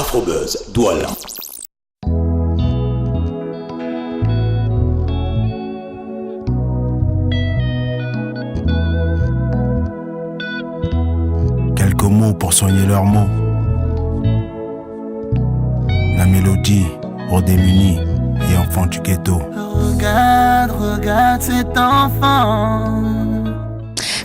Afrobuzz Douala. Quelques mots pour soigner leurs mots. La mélodie aux démunis et enfants du ghetto. Regarde cet enfant.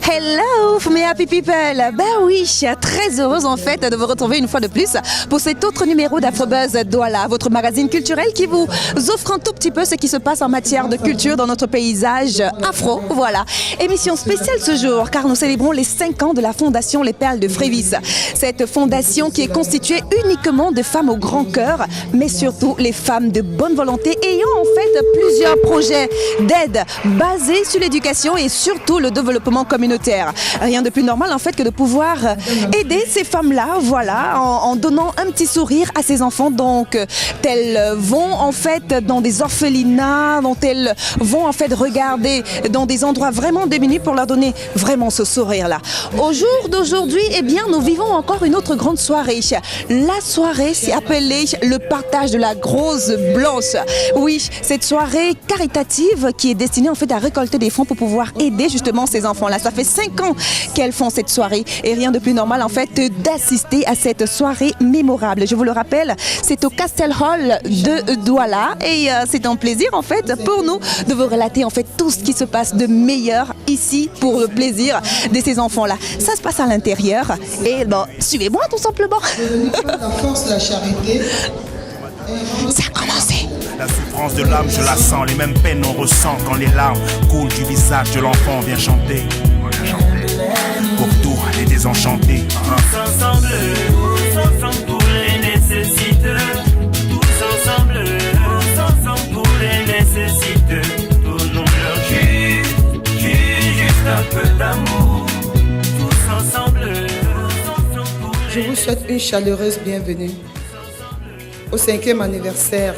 Hello, mes happy people. Ben oui, je suis très heureuse en fait de vous retrouver une fois de plus pour cet autre numéro d'Afrobuzz Douala, votre magazine culturel qui vous offre un tout petit peu ce qui se passe en matière de culture dans notre paysage afro. Voilà, émission spéciale ce jour car nous célébrons les 5 ans de la fondation Les Perles de Frévis. Cette fondation qui est constituée uniquement de femmes au grand cœur, mais surtout les femmes de bonne volonté ayant en fait plusieurs projets d'aide basés sur l'éducation et surtout le développement communautaire. Rien de plus normal en fait que de pouvoir aider ces femmes-là, voilà, en donnant un petit sourire à ces enfants. Donc, elles vont en fait dans des orphelinats, dont elles vont en fait regarder dans des endroits vraiment démunis pour leur donner vraiment ce sourire-là. Au jour d'aujourd'hui, eh bien, nous vivons encore une autre grande soirée. La soirée s'est appelée le partage de la grosse blanche. Oui, cette soirée caritative qui est destinée en fait à récolter des fonds pour pouvoir aider justement ces enfants-là. Ça fait 5 ans qu'elles font cette soirée et rien de plus normal en fait d'assister à cette soirée mémorable. Je vous le rappelle, c'est au Castle Hall de Douala et c'est un plaisir en fait pour nous de vous relater en fait tout ce qui se passe de meilleur ici pour le plaisir de ces enfants-là. Ça se passe à l'intérieur et bon, suivez-moi tout simplement. La force, la charité. Ça a commencé. La souffrance de l'âme, je la sens. Les mêmes peines on ressent quand les larmes coulent du visage de l'enfant. Viens chanter. Pour tout les désenchanter. Tous ensemble pour les nécessiteux. Tous ensemble pour les nécessiteux. Donnons leur juste un peu d'amour. Tous ensemble. Je vous souhaite une chaleureuse bienvenue au 5e anniversaire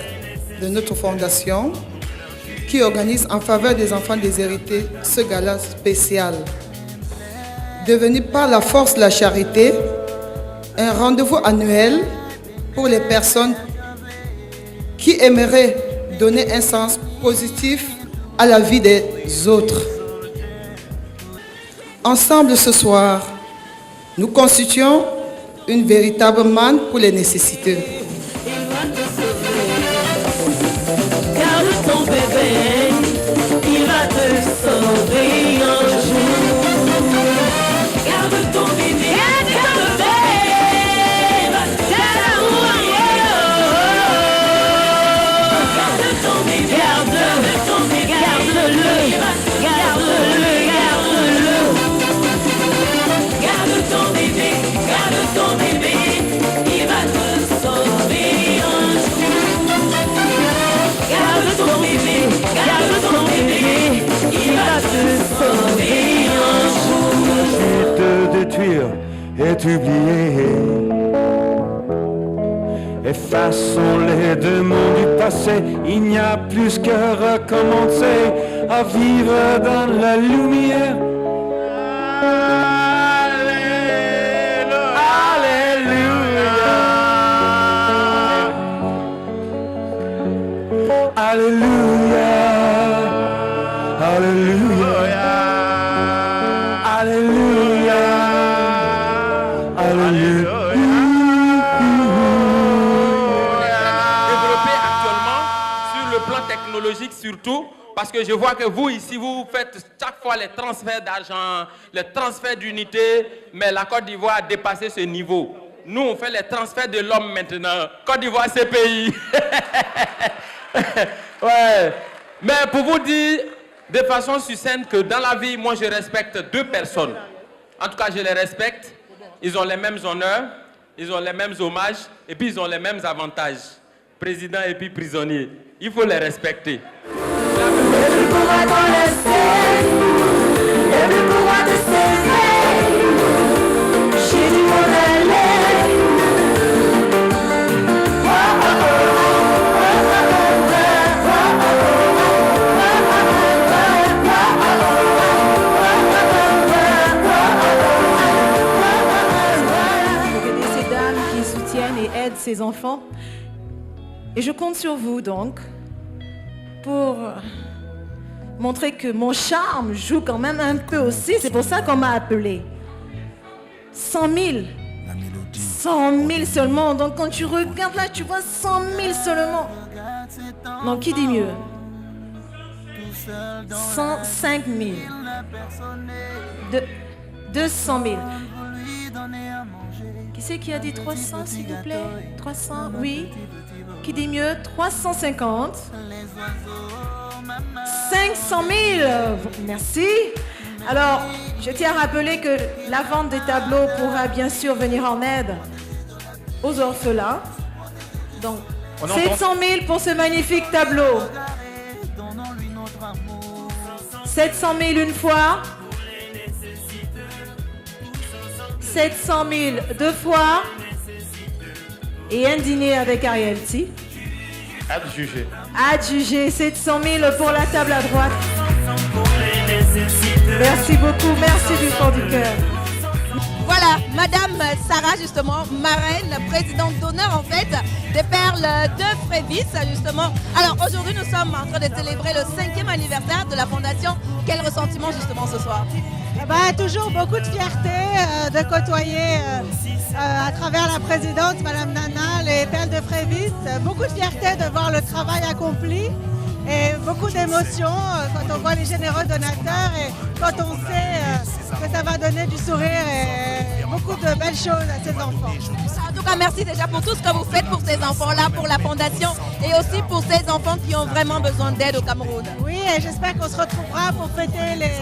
de notre fondation qui organise en faveur des enfants déshérités ce gala spécial. Devenu par la force de la charité, un rendez-vous annuel pour les personnes qui aimeraient donner un sens positif à la vie des autres. Ensemble ce soir, nous constituons une véritable manne pour les nécessiteux. Garde ton bébé, il va te sauver un jour. Garde ton bébé, garde ton bébé, garde-le. Garde ton bébé, il va te sauver un jour. Garde ton bébé, il va te sauver un jour. Te détruire et t'oublier. Effaçons les démons du passé. Il n'y a plus qu'à recommencer à vivre dans la lumière. Alléluia, Alléluia, Alléluia, Alléluia. Développé actuellement sur le plan technologique surtout, parce que je vois que vous ici, vous faites chaque fois les transferts d'argent, les transferts d'unités, mais la Côte d'Ivoire a dépassé ce niveau. Nous, on fait les transferts de l'homme maintenant. Côte d'Ivoire, c'est pays. Ouais. Mais pour vous dire de façon succincte que dans la vie, moi je respecte 2 personnes. En tout cas, je les respecte. Ils ont les mêmes honneurs, ils ont les mêmes hommages et puis ils ont les mêmes avantages. Président et puis prisonnier. Il faut les respecter. ces enfants. Et je compte sur vous donc pour montrer que mon charme joue quand même un peu aussi. C'est pour ça qu'on m'a appelé. 100 000. 100 000 seulement. Donc quand tu regardes là, tu vois 100 000 seulement. Donc qui dit mieux? 105 000. 200 000. Qui c'est qui a dit 300 s'il vous plaît? 300, oui. Qui dit mieux? 350. 500 000. Merci. Alors, je tiens à rappeler que la vente des tableaux pourra bien sûr venir en aide aux orphelins. Donc, 700 000 pour ce magnifique tableau. 700 000 une fois. 700 000 deux fois. Et un dîner avec Ariel T. Adjugé. Adjugé, 700 000 pour la table à droite. Merci beaucoup, merci du fond du cœur. Voilà, Madame Sarah, justement, marraine, présidente d'honneur, en fait, des Perles de Frévis, justement. Alors, aujourd'hui, nous sommes en train de célébrer le 5e anniversaire de la Fondation. Quel ressentiment, justement, ce soir? Toujours beaucoup de fierté de côtoyer à travers la présidente, Madame Nana, les Perles de Frévis. Beaucoup de fierté de voir le travail accompli et beaucoup d'émotions quand on voit les généreux donateurs et quand on sait que ça va donner du sourire et beaucoup de belles choses à ces enfants. En tout cas, merci déjà pour tout ce que vous faites pour ces enfants-là, pour la Fondation et aussi pour ces enfants qui ont vraiment besoin d'aide au Cameroun. Oui, et j'espère qu'on se retrouvera pour fêter les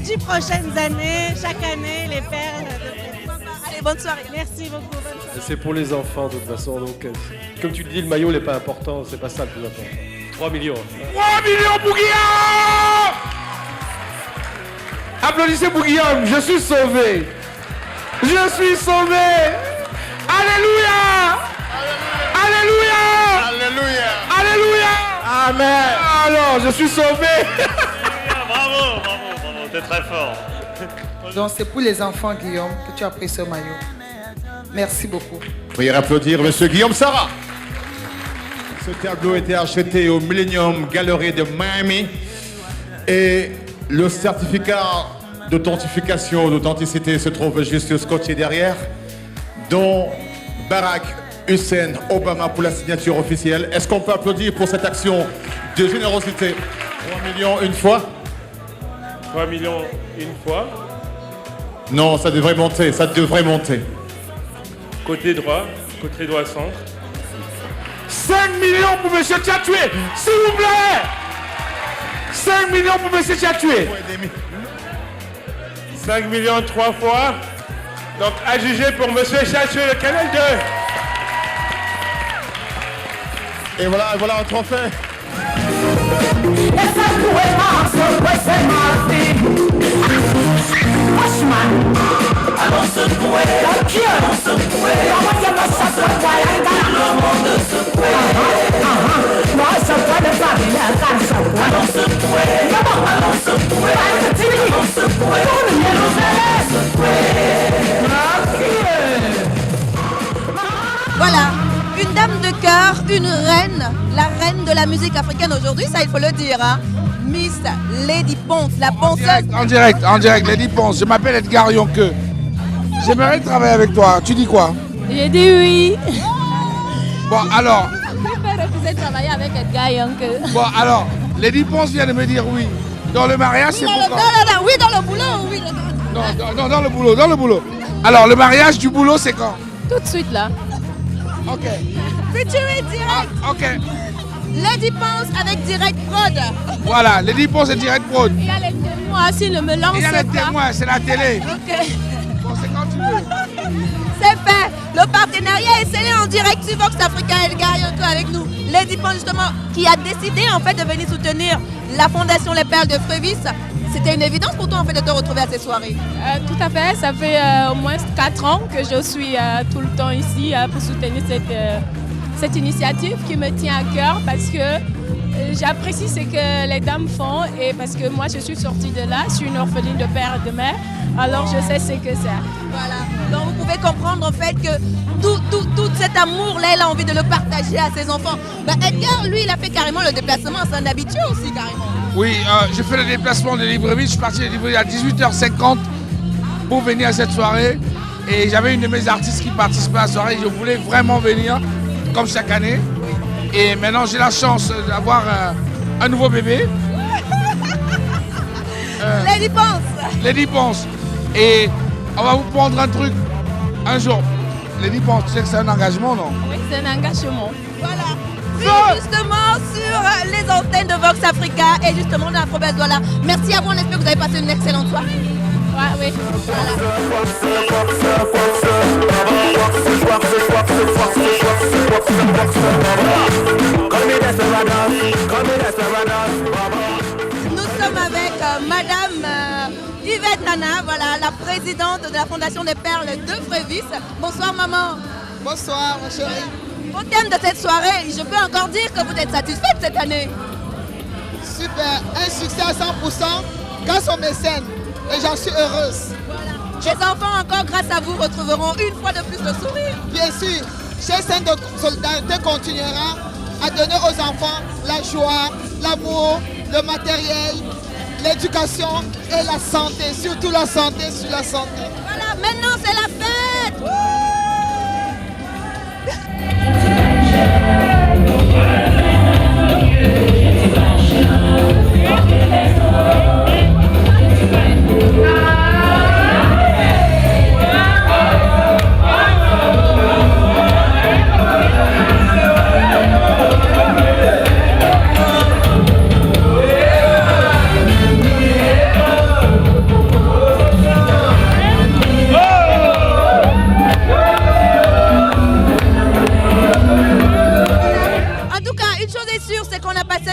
10 prochaines années, chaque année, les Perles de Frévis. Allez, bonne soirée. Merci beaucoup. Bonne soirée. C'est pour les enfants de toute façon, donc comme tu le dis, le maillot n'est pas important, c'est pas ça le plus important. 3 millions. 3 millions pour Guillaume! Applaudissez pour Guillaume, je suis sauvé. Je suis sauvé. Alléluia! Alléluia! Alléluia. Alléluia! Amen. Alors, je suis sauvé. Bravo, t'es très fort. Donc c'est pour les enfants, Guillaume, que tu as pris ce maillot. Merci beaucoup. Veuillez applaudir Monsieur Guillaume Sarah. Ce tableau a été acheté au Millennium Gallery de Miami et le certificat d'authentification, d'authenticité se trouve juste scotché derrière, dont Barack Hussein Obama pour la signature officielle. Est-ce qu'on peut applaudir pour cette action de générosité? 3 millions une fois? 3 millions une fois. Non, ça devrait monter, ça devrait monter. Côté droit centre. 5 millions pour Monsieur Tchatoué, s'il vous plaît. 5 millions pour Monsieur Tchatoué. 5 millions 3 fois. Donc adjugé pour Monsieur Tchatoué, le Canal 2. Et voilà un trophée. Allons secouer, allons secouer, le monde secoué. Moi je vois les familles, allons secouer, allons secouer, allons secouer, Voilà, une dame de cœur, une reine, la reine de la musique africaine aujourd'hui, ça il faut le dire, hein. Miss Lady Ponce, la ponceuse. En direct, Lady Ponce. Je m'appelle Edgar Yonke. J'aimerais travailler avec toi. Tu dis quoi? J'ai dit oui. Bon, alors. Je peux refuser de travailler avec Edgar Yonke. Bon, alors, Lady Ponce vient de me dire oui. Dans le mariage, c'est pourquoi? Oui, dans le boulot, oui. Non, dans le boulot. Alors, le mariage du boulot, c'est quand? Tout de suite, là. Ok. Featuring direct. Ok. Lady Ponce avec Direct Prod. Voilà, Lady Ponce et Direct Prod. Il y a les témoins, s'il ne me lance pas. Il y a les témoins, c'est la télé. Ok. Bon, c'est quand tu veux. C'est fait. Le partenariat est scellé en direct sur Vox Africa et Edgar Yonke avec nous. Lady Ponce, justement, qui a décidé en fait de venir soutenir la Fondation Les Perles de Frévis. C'était une évidence pour toi en fait de te retrouver à ces soirées. Tout à fait, ça fait au moins 4 ans que je suis tout le temps ici pour soutenir cette initiative qui me tient à cœur parce que j'apprécie ce que les dames font et parce que moi je suis sortie de là, je suis une orpheline de père et de mère, alors je sais ce que c'est. Voilà, donc vous pouvez comprendre en fait que tout cet amour-là, elle a envie de le partager à ses enfants. Ben, Edgar, lui, il a fait carrément le déplacement, c'est un habitué aussi carrément. Oui, j'ai fait le déplacement de Libreville, je suis parti de Libreville à 18h50 pour venir à cette soirée. Et j'avais une de mes artistes qui participait à la soirée, je voulais vraiment venir, comme chaque année. Et maintenant j'ai la chance d'avoir un nouveau bébé. Lady Ponce. Lady Ponce. Et on va vous prendre un truc un jour. Lady Ponce, tu sais que c'est un engagement, non? Oui, c'est un engagement. Voilà. Puis justement sur les antennes de Vox Africa et justement de l'Afrobuzz Douala. Merci à vous, on espère que vous avez passé une excellente soirée. Ouais, oui. Nous sommes avec Madame Yvette Nana, voilà, la présidente de la Fondation des Perles de Frévis. Bonsoir maman. Bonsoir ma chérie. Au thème de cette soirée, je peux encore dire que vous êtes satisfaite cette année. Super, un succès à 100% grâce aux mécènes et j'en suis heureuse. Voilà. Les enfants encore grâce à vous retrouveront une fois de plus le sourire. Bien sûr, chez Sainte de Solidarité continuera à donner aux enfants la joie, l'amour, le matériel, l'éducation et la santé, surtout la santé sur la santé. Voilà, maintenant c'est la fête.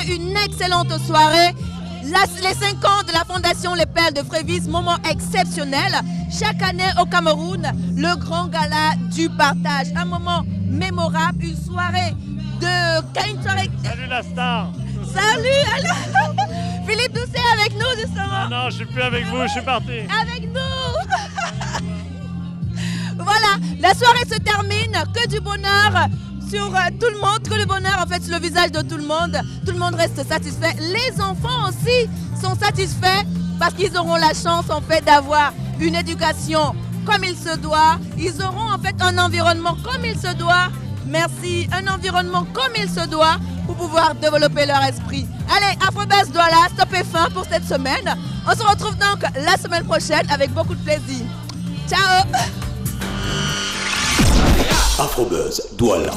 Une excellente soirée. Les 5 ans de la Fondation Les Perles de Frévis, moment exceptionnel. Chaque année au Cameroun, le grand gala du partage. Un moment mémorable, une soirée Salut la star. Salut, alors Philippe Doucet avec nous justement. Non, je suis plus avec vous, je suis parti. Avec nous. Voilà, la soirée se termine, que du bonheur sur tout le monde, que le bonheur en fait sur le visage de tout le monde reste satisfait. Les enfants aussi sont satisfaits parce qu'ils auront la chance en fait d'avoir une éducation comme il se doit. Ils auront en fait un environnement comme il se doit. Merci, un environnement comme il se doit pour pouvoir développer leur esprit. Allez, Afrobuzz Douala, stop et fin pour cette semaine. On se retrouve donc la semaine prochaine avec beaucoup de plaisir. Ciao. Afrobuzz Douala.